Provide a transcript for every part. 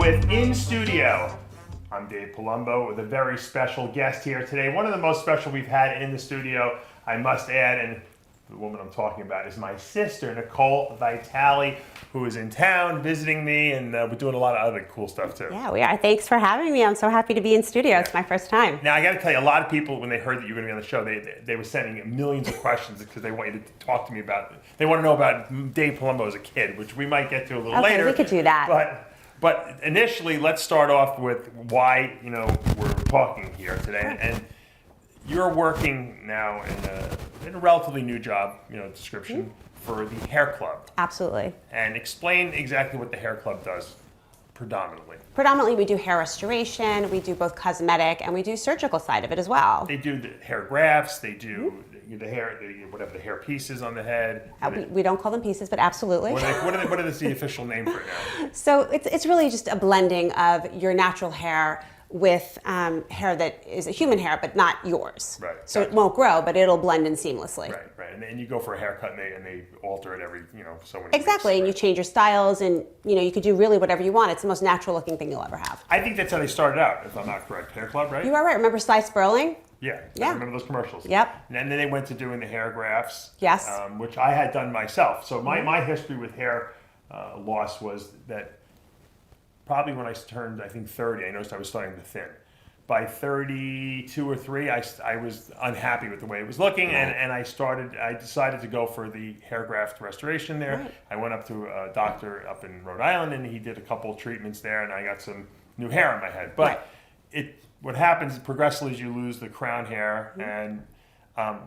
with In Studio. I'm Dave Palumbo with a very special guest here today. One of the most special we've had in the studio, I must add, and the woman I'm talking about is my sister, Nicole Vitale, who is in town visiting me, and we're doing a lot of other cool stuff too. Yeah, we are. Thanks for having me. I'm so happy to be in studio. It's my first time. Now, I got to tell you, a lot of people, when they heard that you were going to be on the show, they were sending millions of questions because they want you to talk to me about it. They want to know about Dave Palumbo as a kid, which we might get to a little later. We could do that. But initially, let's start off with why we're talking here today. Sure. And you're working now in a relatively new job, description, for the Hair Club. Absolutely. And explain exactly what the Hair Club does predominantly. Predominantly, we do hair restoration, we do both cosmetic, and we do surgical side of it as well. They do the hair grafts, they do the hair, whatever the hair pieces on the head. We don't call them pieces, but absolutely. What is the official name for it now? So it's really just a blending of your natural hair with hair that is a human hair, but not yours. Right. So it won't grow, but it'll blend in seamlessly. Right. And you go for a haircut and they alter it every, so many Exactly, weeks, and you change your styles, and you could do really whatever you want. It's the most natural looking thing you'll ever have. I think that's how they started out, if I'm not correct. Hair Club, right? You are right. Remember Slice Sperling? Yeah. I remember those commercials. Yep. And then they went to doing the hair grafts. Yes. Which I had done myself. So my history with hair loss was that probably when I turned, I think 30, I noticed I was starting to thin. By 32 or 3, I was unhappy with the way it was looking, and I decided to go for the hair graft restoration there. Right. I went up to a doctor up in Rhode Island, and he did a couple of treatments there, and I got some new hair on my head. But what happens progressively is you lose the crown hair, and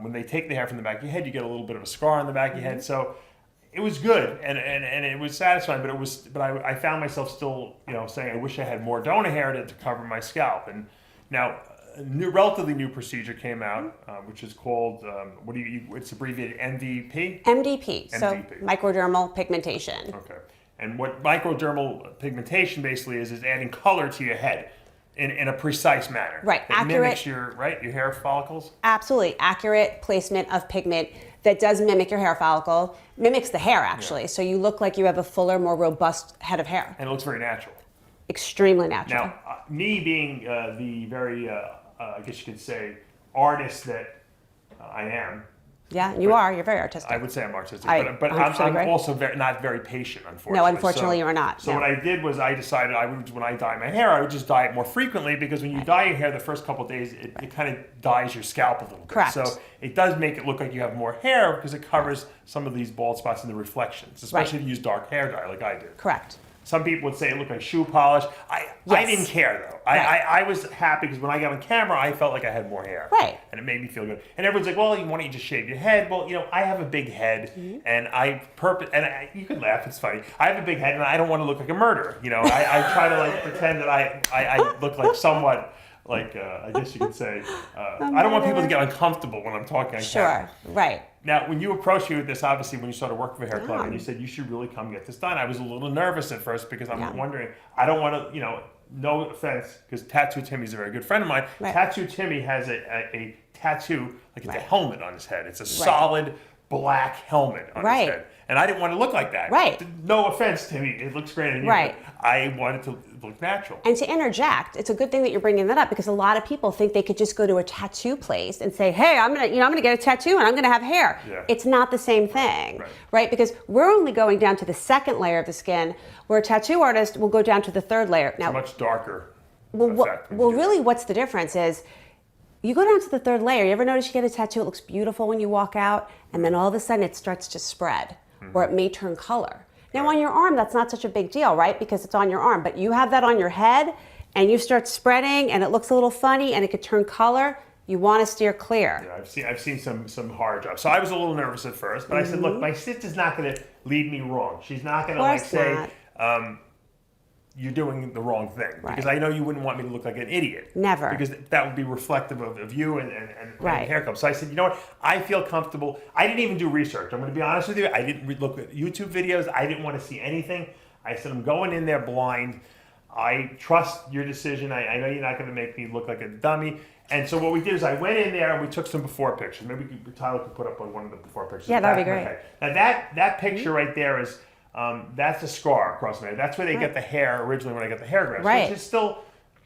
when they take the hair from the back of your head, you get a little bit of a scar on the back of your head. So it was good, and it was satisfying, but I found myself still, saying I wish I had more donor hair to cover my scalp. And now, a relatively new procedure came out, which is called, it's abbreviated MVP? MDP, so microdermal pigmentation. Okay. And what microdermal pigmentation basically is adding color to your head in a precise manner. Right, It accurate. mimics your hair follicles? Absolutely, accurate placement of pigment that does mimic your hair follicle, mimics the hair actually, so you look like you have a fuller, more robust head of hair. And it looks very natural. Extremely natural. Now, me being the very, I guess you could say, artist that I am. Yeah, you're very artistic. I would say I'm artistic, but 100% I'm agree. also not very patient, unfortunately. No, unfortunately you are not. So no. what I did was I decided when I dye my hair, I would just dye it more frequently, because when you dye your hair the first couple of days, it kind of dyes your scalp a little bit. Correct. So it does make it look like you have more hair, because it covers some of these bald spots in the reflections, especially if you use dark hair dye like I do. Correct. Some people would say it looked like shoe polish. I didn't care, though. I was happy because when I got on camera, I felt like I had more hair. Right. And it made me feel good. And everyone's like, well, why don't you just shave your head? Well, I have a big head, and you can laugh, it's funny. I have a big head, and I don't want to look like a murderer. I try to pretend that I look like somewhat, I guess you could say, I don't want people to get uncomfortable when I'm talking on camera. Sure, right. Now, when you approached me with this, obviously, when you started working for Hair Club, and you said you should really come get this done, I was a little nervous at first, because I'm wondering, I don't want to, no offense, because Tattoo Timmy's a very good friend of mine. Right. Tattoo Timmy has a tattoo, like it's a helmet on his head. It's a solid black helmet on his head. And I didn't want to look like that. Right. No offense, Timmy. It looks great on you. Right. But I wanted to look natural. And to interject, it's a good thing that you're bringing that up, because a lot of people think they could just go to a tattoo place and say, hey, I'm gonna get a tattoo and I'm gonna have hair. Yeah. It's not the same thing, right? Because we're only going down to the second layer of the skin, where a tattoo artist will go down to the third layer. Now, it's a much darker effect. Really, what's the difference is, you go down to the third layer. You ever notice you get a tattoo, it looks beautiful when you walk out, and then all of a sudden it starts to spread, or it may turn color. Now on your arm, that's not such a big deal, right? Because it's on your arm, but you have that on your head, and you start spreading, and it looks a little funny, and it could turn color. You want to steer clear. Yeah, I've seen some hard jobs. So I was a little nervous at first, but I said, look, my sister's not going to lead me wrong. She's not going to say, you're doing the wrong thing. Because I know you wouldn't want me to look like an idiot. Never. Because that would be reflective of you and hair club. So I said, you know what? I feel comfortable. I didn't even do research. I'm going to be honest with you. I didn't look at YouTube videos. I didn't want to see anything. I said, I'm going in there blind. I trust your decision. I know you're not going to make me look like a dummy. And so what we did is I went in there and we took some before pictures. Maybe Tyler could put up one of the before pictures. Yeah, that'd be great. Now that picture right there is that's a scar across my head. That's where they get the hair originally when I got the hair grafts. Right. Which is still,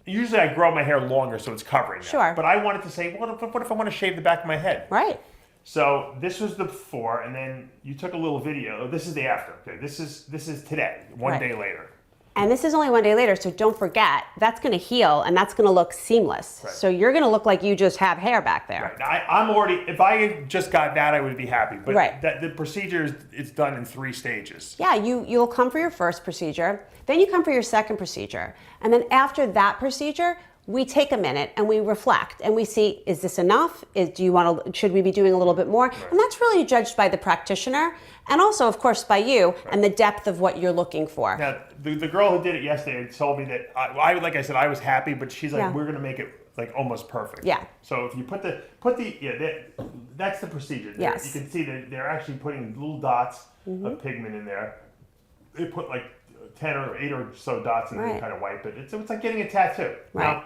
usually I grow my hair longer so it's covering that. Sure. But I wanted to say, what if I want to shave the back of my head? Right. So this was the before, and then you took a little video. This is the after. Okay, this is today, one day later. And this is only one day later, so don't forget, that's going to heal and that's going to look seamless. Right. So you're going to look like you just have hair back there. Right. Now, I'm already, if I just got that, I would be happy. But Right. the procedure it's done in 3 stages. Yeah, you'll come for your first procedure, then you come for your second procedure. And then after that procedure, we take a minute and we reflect and we see, is this enough? Should we be doing a little bit more? Right. And that's really judged by the practitioner and also, of course, by you and the depth of what you're looking for. Now, the girl who did it yesterday told me that, like I said, I was happy, but she's like, we're going to make it like almost perfect. Yeah. So if you that's the procedure. Yes. You can see that they're actually putting little dots of pigment in there. They put like 10 or 8 or so dots and then they kind of wipe it. It's like getting a tattoo. Right. Now,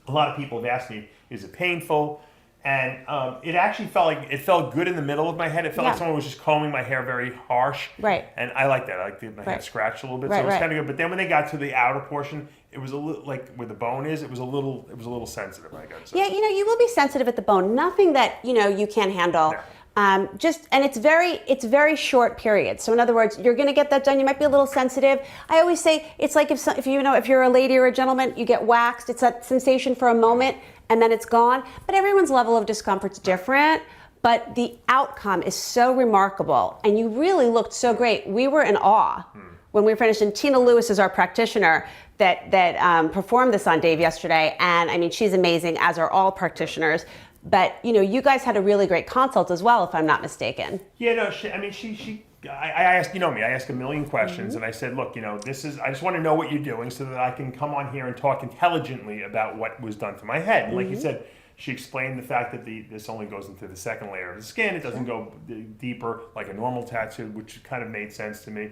a lot of people have asked me, is it painful? And it actually felt good in the middle of my head. It felt like someone was just combing my hair very harsh. Right. And I like that. I like my head scratched a little bit. Right, So it was kind of good. But then when they got to the outer portion, it was a little, like where the bone is, it was a little sensitive, I guess. Yeah, you will be sensitive at the bone. Nothing that, you can't handle. No. And it's very short periods. So in other words, you're going to get that done. You might be a little sensitive. I always say it's like if you're a lady or a gentleman, you get waxed. It's that sensation for a moment and then it's gone. But everyone's level of discomfort's different. But the outcome is so remarkable, and you really looked so great. We were in awe when we finished. And Tina Lewis is our practitioner that performed this on Dave yesterday. And I mean, she's amazing, as are all practitioners. But you guys had a really great consult as well, if I'm not mistaken. Yeah, no, I asked, I ask a million questions, and I said, look, I just want to know what you're doing so that I can come on here and talk intelligently about what was done to my head. And like you said, she explained the fact that this only goes into the second layer of the skin. It doesn't go deeper like a normal tattoo, which kind of made sense to me.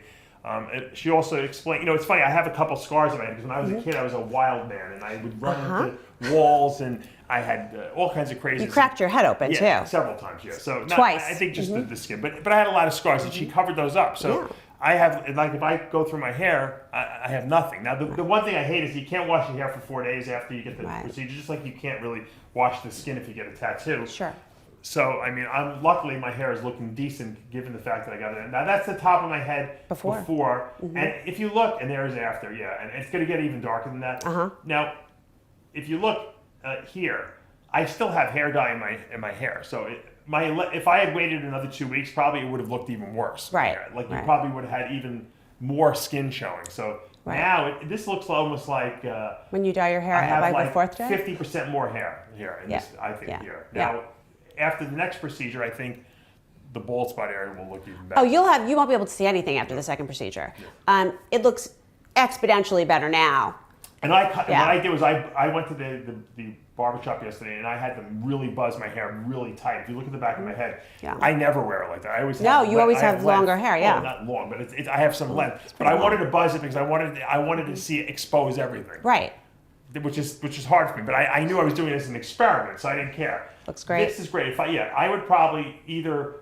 She also explained, it's funny, I have a couple scars on my head because when I was a kid, I was a wild man, and I would run into walls, and I had all kinds of crazy. You cracked your head open too. Several times, yeah. So twice. I think just the skin, but I had a lot of scars, and she covered those up. So I have, like, if I go through my hair, I have nothing. Now, the one thing I hate is you can't wash your hair for 4 days after you get the procedure, just like you can't really wash the skin if you get a tattoo. Sure. So, I mean, luckily my hair is looking decent given the fact that I got it. Now, that's the top of my head before. And if you look, and there's after, and it's going to get even darker than that. Now, if you look here, I still have hair dye in my hair. So if I had waited another 2 weeks, probably it would have looked even worse. Right. Like you probably would have had even more skin showing. So now this looks almost like when you dye your hair I have by like the 4th day? 50% more hair here. In this, I think here. Now, after the next procedure, I think the bald spot area will look even better. Oh, you won't be able to see anything after the second procedure. It looks exponentially better now. And what I did was I went to the barbershop yesterday, and I had them really buzz my hair really tight. If you look at the back of my head, I never wear it like that. I always you always have longer hair. Yeah, not long, but I have some length. But I wanted to buzz it because I wanted to see it expose everything. Right. Which is hard for me, but I knew I was doing this as an experiment, so I didn't care. Looks great. This is great. I would probably either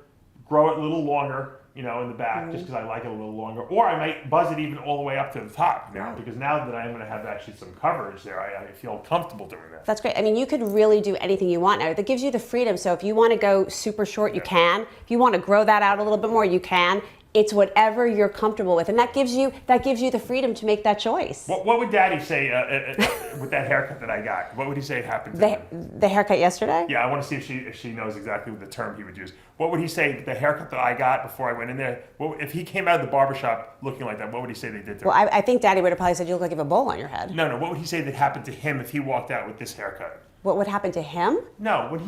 grow it a little longer, in the back, just because I like it a little longer, or I might buzz it even all the way up to the top now, because now that I'm going to have actually some coverage there, I feel comfortable doing that. That's great. I mean, you could really do anything you want now. That gives you the freedom. So if you want to go super short, you can. If you want to grow that out a little bit more, you can. It's whatever you're comfortable with, and that gives you the freedom to make that choice. What would Daddy say with that haircut that I got? What would he say happened to him? The haircut yesterday? Yeah, I want to see if she knows exactly the term he would use. What would he say the haircut that I got before I went in there? If he came out of the barbershop looking like that, what would he say they did to him? Well, I think Daddy would have probably said you look like you have a bowl on your head. No. What would he say that happened to him if he walked out with this haircut? What would happen to him? No, when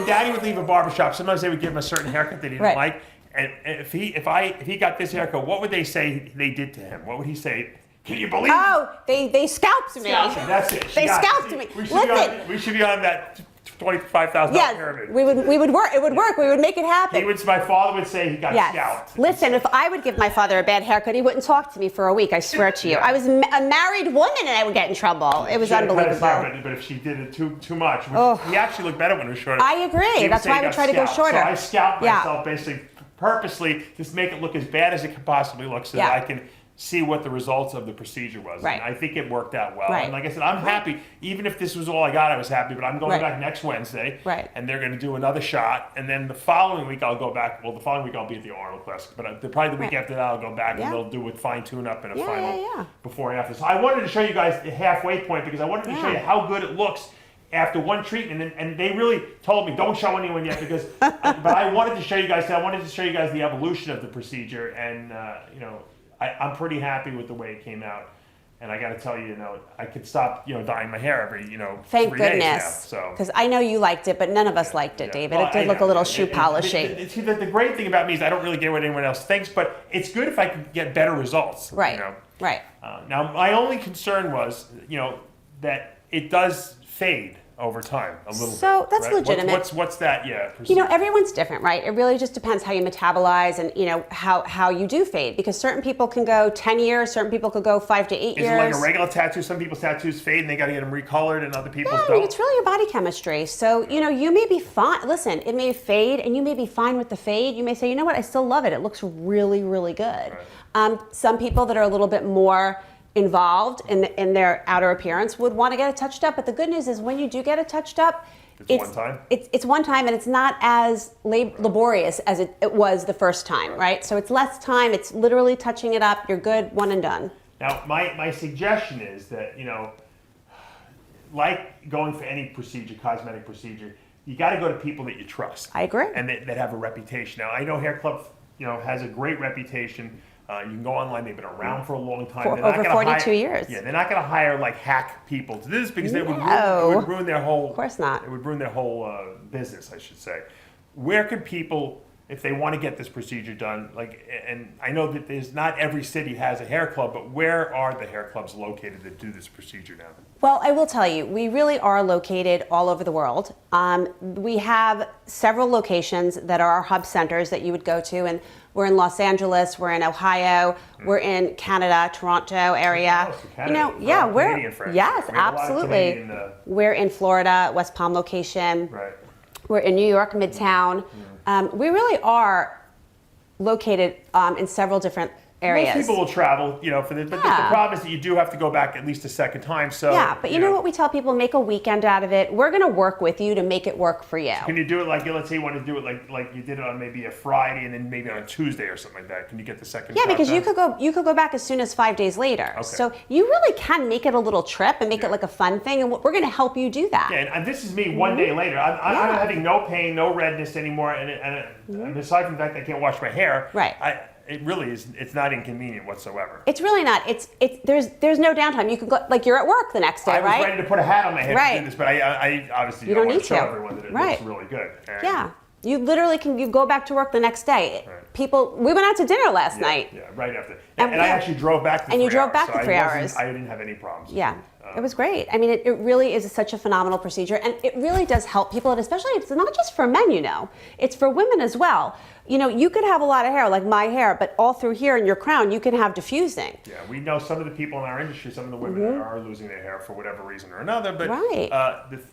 Daddy would leave a barbershop, sometimes they would give him a certain haircut that he didn't like. And if he got this haircut, what would they say they did to him? What would he say? Can you believe it? Oh, they scalped me. That's it. They scalped me. We should be on that $25,000 pyramid. we would work. It would work. We would make it happen. My father would say he got scalped. Listen, if I would give my father a bad haircut, he wouldn't talk to me for a week. I swear to you. I was a married woman, and I would get in trouble. It was unbelievable. But if she did it too much, he actually looked better when it was shorter. I agree. That's why I would try to go shorter. So I scalped myself basically purposely to make it look as bad as it could possibly look so that I can see what the results of the procedure was. Right. And I think it worked out well. Right. And like I said, I'm happy. Even if this was all I got, I was happy. But I'm going Right. back next Wednesday. Right. And they're going to do another shot. And then the following week, I'll go back. Well, the following week, I'll be at the Arnold Classic. But probably the week after that, I'll go back and they'll do a fine tune-up and a final before and after. So I wanted to show you guys the halfway point because I wanted to show you how good it looks after one treatment, and they really told me don't show anyone yet because, but I wanted to show you guys. I wanted to show you guys the evolution of the procedure, and you know, I'm pretty happy with the way it came out. And I got to tell you, you know, I could stop, you know, dyeing my hair every, you know, Thank 3 days goodness. now. So Because I know you liked it, but none of us liked it, David. Well, it did look a little shoe polishing. See, the great thing about me is I don't really get what anyone else thinks, but it's good if I can get better results. Right. You know? Right. Now, my only concern was, you know, that it does fade over time a little bit. So that's right? legitimate. What's that? Yeah. You know, everyone's different, right? It really just depends how you metabolize and, you know, how you do fade. Because certain people can go 10 years, certain people could go 5 to 8 years. Is it like a regular tattoo? Some people's tattoos fade and they got to get them recolored and other people's I mean, it's really your body chemistry. So, you know, you may be fine. Listen, it may fade and you may be fine with the fade. You may say, you know what, I still love it. It looks really, really good. Right. Some people that are a little bit more involved in their outer appearance would want to get it touched up, but the good news is when you do get it touched up, it's one time. It's one time, and it's not as laborious as it was the first time, right? So it's less time. It's literally touching it up. You're good, one and done. Now, my suggestion is that, you know, like going for any procedure, cosmetic procedure, you got to go to people that you trust. I agree. And that have a reputation. Now, I know Hair Club, you know, has a great reputation. You can go online. They've been around for a long time. For over 42 years. Yeah, they're not going to hire like hack people to do this because it would ruin their whole. Of course not. It would ruin their whole business, I should say. Where could people, if they want to get this procedure done, like, and I know that there's not every city has a hair club, but where are the hair clubs located that do this procedure now? Well, I will tell you, we really are located all over the world. We have several locations that are our hub centers that you would go to, and we're in Los Angeles, we're in Ohio, we're in Canada, Toronto area. Oh, so Canada. You know, Canadian friends. yes, We have a lot of absolutely. Canadian, We're in Florida, West Palm location. Right. We're in New York, Midtown. We really are located in several different areas. Most people will travel, you know, for this, but the problem is that you do have to go back at least a second time. So yeah, but you know what we tell people? Make a weekend out of it. We're going to work with you to make it work for you. Can you do it like, let's say you want to do it like you did it on maybe a Friday and then maybe on a Tuesday or something like that? Can you get the second? Yeah, because done? you could go back as soon as 5 days later. Okay. So you really can make it a little trip and make it like a fun thing, and we're going to help you do that. Yeah, and this is me one day later. I'm having no pain, no redness anymore, and aside from the fact that I can't wash my hair, it really is. It's not inconvenient whatsoever. It's really not. There's no downtime. You can go like you're at work the next day, right? I was ready to put a hat on my head to do this, but I obviously don't want to show everyone that it looks really good. And yeah, you literally can. You go back to work the next day. Right. People, we went out to dinner last night. Yeah, right after. And I actually drove back the 3 hours. And you drove back the 3 hours. I didn't have any problems. Yeah. It was great. I mean, it really is such a phenomenal procedure, and it really does help people, and especially it's not just for men, you know, it's for women as well. You know, you could have a lot of hair, like my hair, but all through here in your crown, you can have diffusing. Yeah, we know some of the people in our industry, some of the women are losing their hair for whatever reason or another, but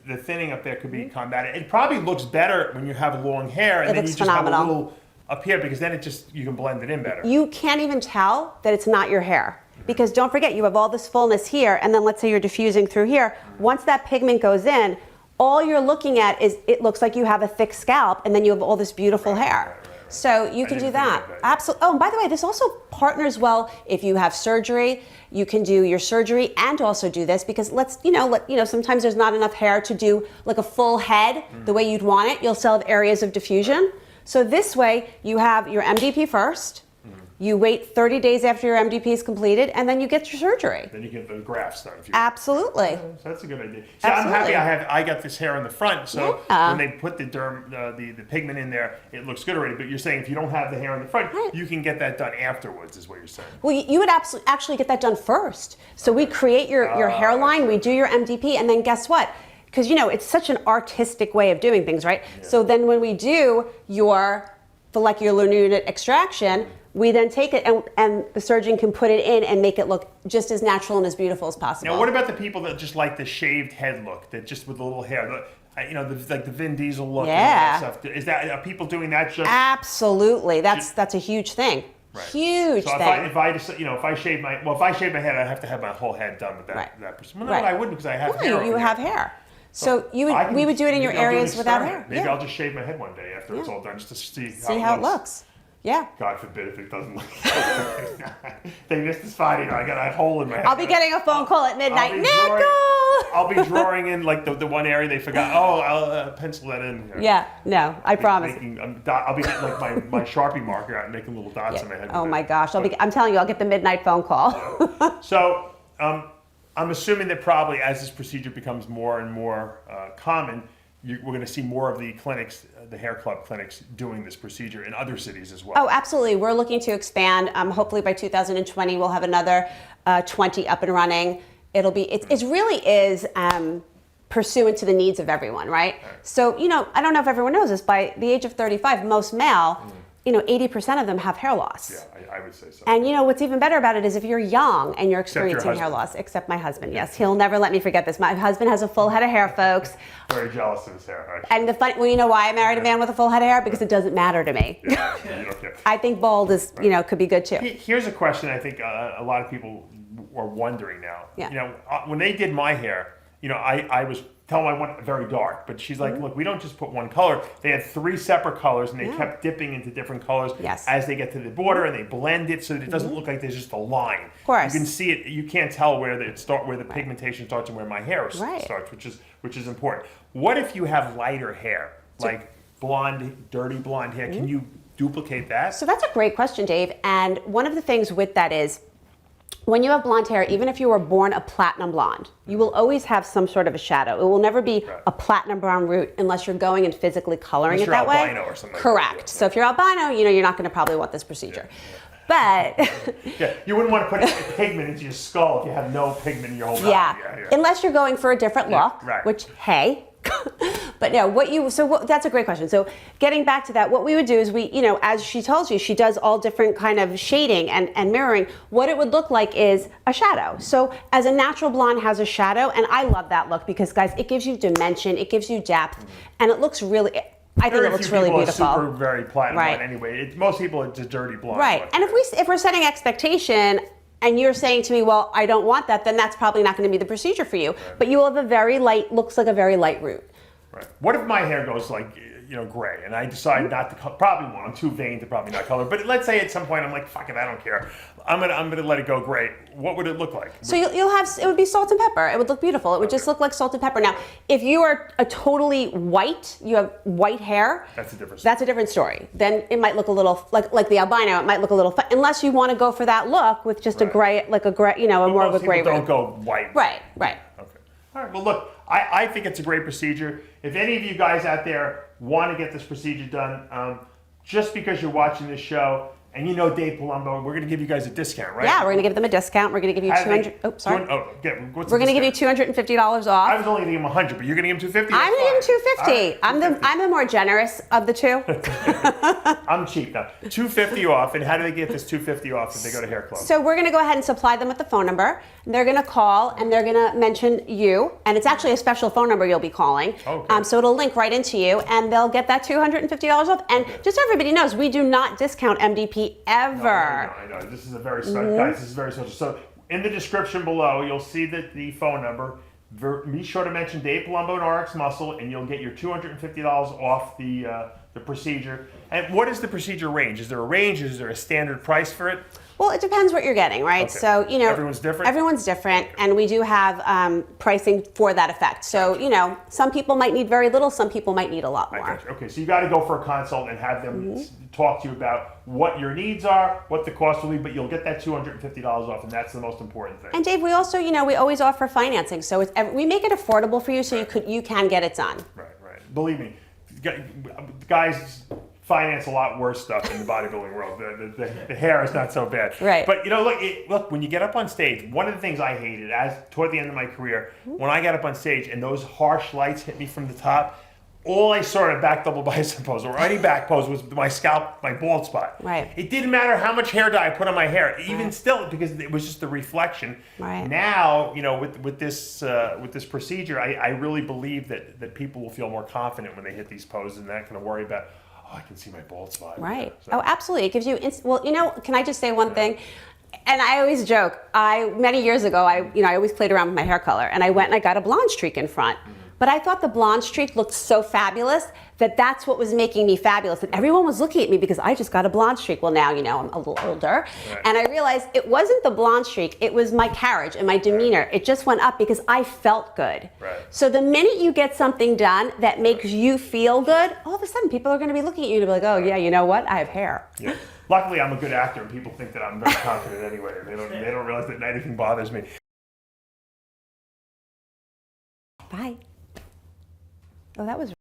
the thinning up there could be combated. It probably looks better when you have long hair, and then you just have a little up here, because then you can blend it in better. You can't even tell that it's not your hair. Because don't forget, you have all this fullness here, and then let's say you're diffusing through here. Once that pigment goes in, all you're looking at is it looks like you have a thick scalp, and then you have all this beautiful hair. So you can do that. Absolutely. Oh, and by the way, this also partners well if you have surgery. You can do your surgery and also do this, because sometimes there's not enough hair to do like a full head the way you'd want it. You'll still have areas of diffusion. So this way, you have your MDP first. You wait 30 days after your MDP is completed, and then you get your surgery. Then you get the grafts done. Absolutely. So that's a good idea. So I'm happy I got this hair in the front, so when they put the pigment in there, it looks good already. But you're saying if you don't have the hair in the front, you can get that done afterwards, is what you're saying. Well, you would actually get that done first. So we create your hairline, we do your MDP, and then guess what? Because, you know, it's such an artistic way of doing things, right? Yeah. So then when we do your follicular unit extraction, We then take it and the surgeon can put it in and make it look just as natural and as beautiful as possible. Now, what about the people that just like the shaved head look, that just with the little hair, like the Vin Diesel look and all that stuff? Are people doing that just? Absolutely. That's a huge thing. Right. Huge so thing. if I shave my head, I have to have my whole head done with that person. Well, no, I wouldn't, because I have hair. You have hair. So we would do it in your areas without hair. Maybe I'll just shave my head one day after it's all done, just to see how it looks. Yeah. God forbid if it doesn't look They missed this Friday. I got a hole in my head. I'll be getting a phone call at midnight. Nickel! I'll be drawing in like the one area they forgot. Oh, I'll pencil that in. Yeah, no, I promise. I'll be getting like my Sharpie marker out and making little dots in my head. Oh my gosh, I'm telling you, I'll get the midnight phone call. So I'm assuming that probably as this procedure becomes more and more common, we're going to see more of the clinics, the hair club clinics, doing this procedure in other cities as well. Oh, absolutely. We're looking to expand. Hopefully by 2020, we'll have another 20 up and running. It really is pursuant to the needs of everyone, right? So, I don't know if everyone knows this, by the age of 35, most male, 80% of them have hair loss. Yeah, I would say so. And what's even better about it is if you're young and you're experiencing hair loss, except my husband, yes. He'll never let me forget this. My husband has a full head of hair, folks. Very jealous of his hair, actually. And you know why I married a man with a full head of hair? Because it doesn't matter to me. I think bald is, could be good too. Here's a question I think a lot of people are wondering now. Yeah. When they did my hair, I was telling them I want it very dark, but she's like, look, we don't just put one color. They had 3 separate colors, and they kept dipping into different colors as they get to the border, and they blend it so that it doesn't look like there's just a line. Of course. You can see it. You can't tell where the pigmentation starts and where my hair starts, which is important. What if you have lighter hair, like blonde, dirty blonde hair? Can you duplicate that? So that's a great question, Dave. And one of the things with that is, when you have blonde hair, even if you were born a platinum blonde, you will always have some sort of a shadow. It will never be a platinum brown root unless you're going and physically coloring it that way. Albino or something. Correct. Like that. So if you're albino, you're not going to probably want this procedure. But you wouldn't want to put pigment into your skull if you have no pigment in your whole body. Unless you're going for a different look, which, hey. But no, that's a great question. So getting back to that, what we would do is as she tells you, she does all different kind of shading and mirroring. What it would look like is a shadow. So as a natural blonde has a shadow, and I love that look because, guys, it gives you dimension, it gives you depth, and it looks really, I think it looks really beautiful. Super, very platinum blonde anyway. Most people, it's a dirty blonde. Right. And if we're setting expectation, and you're saying to me, well, I don't want that, then that's probably not going to be the procedure for you. Right. But you will have looks like a very light root. Right. What if my hair goes like, gray, and I decide not to color? Probably won't. I'm too vain to probably not color. But let's say at some point I'm like, fuck it, I don't care. I'm gonna let it go gray. What would it look like? So it would be salt and pepper. It would look beautiful. It would just look like salt and pepper. Now, if you are a totally white, you have white hair. That's a different story. That's a different story. Then it might look a little like the albino. It might look a little unless you want to go for that look with just a gray, more of a gray. Most people don't go white. Right. Okay. All right. Well, look, I think it's a great procedure. If any of you guys out there want to get this procedure done, just because you're watching this show and Dave Palumbo, we're going to give you guys a discount, right? Yeah, we're going to give them a discount. We're going to give you we're going to give you $250 off. I was only going to give him 100, but you're going to give him 250. I'm going to give him 250. I'm the more generous of the two. I'm cheap now. 250 off. And how do they get this 250 off if they go to Hair Club? So we're going to go ahead and supply them with the phone number. They're going to call and they're going to mention you, and it's actually a special phone number you'll be calling. Okay. So it'll link right into you, and they'll get that $250 off. And just so everybody knows, we do not discount MDP ever. No, I know. This is a very special, guys. This is very special. So in the description below, you'll see the phone number. Be sure to mention Dave Palumbo and RxMuscle, and you'll get your $250 off the procedure. And what is the procedure range? Is there a range? Is there a standard price for it? Well, it depends what you're getting, right? Okay. So, everyone's different? Everyone's different, and we do have pricing for that effect. So, some people might need very little, some people might need a lot more. Okay, so you got to go for a consult and have them talk to you about what your needs are, what the cost will be, but you'll get that $250 off, and that's the most important thing. And Dave, we also, we always offer financing, so we make it affordable for you, so you can get it done. Right. Believe me, guys finance a lot worse stuff in the bodybuilding world. The hair is not so bad. Right. But look, when you get up on stage, one of the things I hated toward the end of my career, when I got up on stage and those harsh lights hit me from the top, all I saw in a back double bicep pose or any back pose was my scalp, my bald spot. Right. It didn't matter how much hair dye I put on my hair, even still, because it was just the reflection. Right. Now, you know, with this procedure, I really believe that people will feel more confident when they hit these poses and not going to worry about, oh, I can see my bald spot. Right. So. Oh, absolutely. It gives you, well, you know, can I just say one thing? And I always joke, many years ago, I always played around with my hair color, and I went and I got a blonde streak in front. But I thought the blonde streak looked so fabulous that that's what was making me fabulous. And everyone was looking at me because I just got a blonde streak. Well, now, you know, I'm a little older. Right. And I realized it wasn't the blonde streak, it was my carriage and my demeanor. Right. It just went up because I felt good. Right. So the minute you get something done that makes you feel good, all of a sudden people are going to be looking at you and be like, oh yeah, you know what? I have hair. Yeah. Luckily, I'm a good actor and people think that I'm very confident anyway. They don't realize that anything bothers me. Bye. Oh, that was